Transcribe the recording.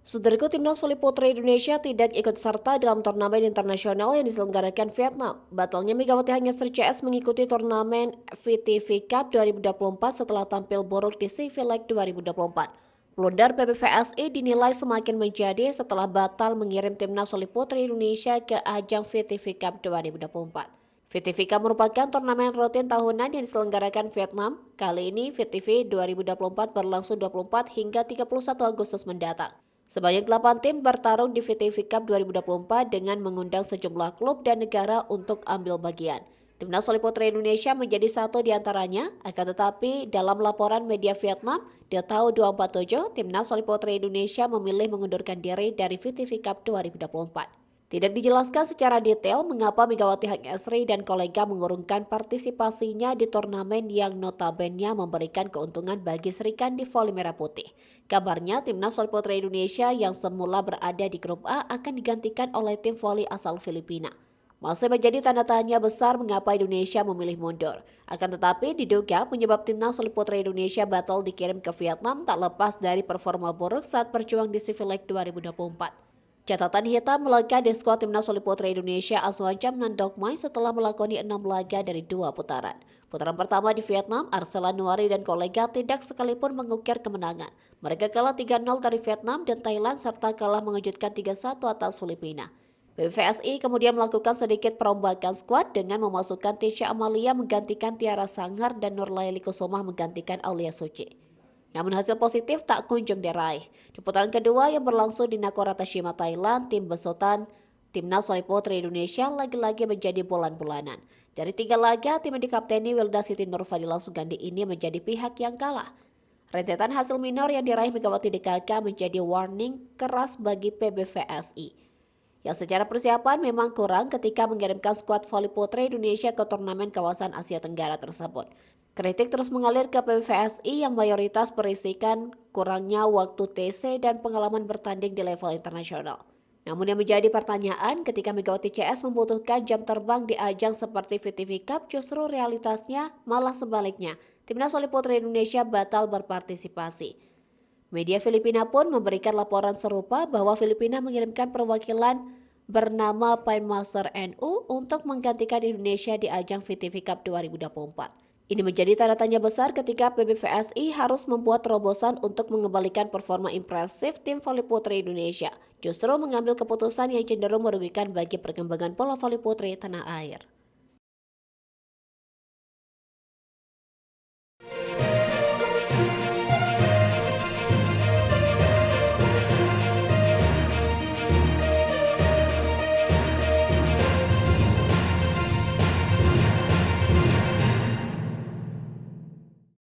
Saudaraku, timnas voli putri Indonesia tidak ikut serta dalam turnamen internasional yang diselenggarakan Vietnam. Batalnya Megawati Hangestri CS mengikuti turnamen VTV Cup 2024 setelah tampil buruk di CV Leg 2024. Blunder PBVSI dinilai semakin menjadi setelah batal mengirim timnas voli putri Indonesia ke ajang VTV Cup 2024. VTV Cup merupakan turnamen rutin tahunan yang diselenggarakan Vietnam. Kali ini VTV 2024 berlangsung 24 hingga 31 Agustus mendatang. Sebanyak 8 tim bertarung di VTV Cup 2024 dengan mengundang sejumlah klub dan negara untuk ambil bagian. Timnas voli putri Indonesia menjadi satu di antaranya, akan tetapi dalam laporan media Vietnam di tahun 2047, Timnas voli putri Indonesia memilih mengundurkan diri dari VTV Cup 2024. Tidak dijelaskan secara detail mengapa Megawati Hangestri dan kolega mengurungkan partisipasinya di turnamen yang notabene memberikan keuntungan bagi Serikandi Voli Merah Putih. Kabarnya timnas voli putri Indonesia yang semula berada di grup A akan digantikan oleh tim voli asal Filipina. Masih menjadi tanda tanya besar mengapa Indonesia memilih mundur. Akan tetapi diduga penyebab timnas voli putri Indonesia batal dikirim ke Vietnam tak lepas dari performa buruk saat berjuang di CV Leg 2024. Catatan hitam melekat di skuad timnas voli putri Indonesia Aswancam Nandokmai setelah melakoni 6 laga dari 2 putaran. Putaran pertama di Vietnam, Arsela Nuari dan kolega tidak sekalipun mengukir kemenangan. Mereka kalah 3-0 dari Vietnam dan Thailand serta kalah mengejutkan 3-1 atas Filipina. PBVSI kemudian melakukan sedikit perombakan skuad dengan memasukkan Tisha Amalia menggantikan Tiara Sanggar dan Nurlayli Kusumah menggantikan Aulia Suci. Namun hasil positif tak kunjung diraih. Di putaran kedua yang berlangsung di Nakorata-shima, Thailand, tim besutan timnas voli putri Indonesia lagi-lagi menjadi bulan-bulanan. Dari 3 laga, tim yang dikapteni Wilda Siti Nurfadila Sugandi ini menjadi pihak yang kalah. Rentetan hasil minor yang diraih Megawati DKK menjadi warning keras bagi PBVSI. Yang secara persiapan memang kurang ketika mengirimkan skuad voli putri Indonesia ke turnamen kawasan Asia Tenggara tersebut. Kritik terus mengalir ke PBVSI yang mayoritas berisikan kurangnya waktu TC dan pengalaman bertanding di level internasional. Namun yang menjadi pertanyaan ketika Megawati CS membutuhkan jam terbang di ajang seperti VTV Cup, justru realitasnya malah sebaliknya. Timnas voli putri Indonesia batal berpartisipasi. Media Filipina pun memberikan laporan serupa bahwa Filipina mengirimkan perwakilan bernama Pinemaster NU untuk menggantikan Indonesia di ajang VTV Cup 2024. Ini menjadi tanda tanya besar ketika PBVSI harus membuat terobosan untuk mengembalikan performa impresif tim voli putri Indonesia. Justru mengambil keputusan yang cenderung merugikan bagi perkembangan bola voli putri tanah air.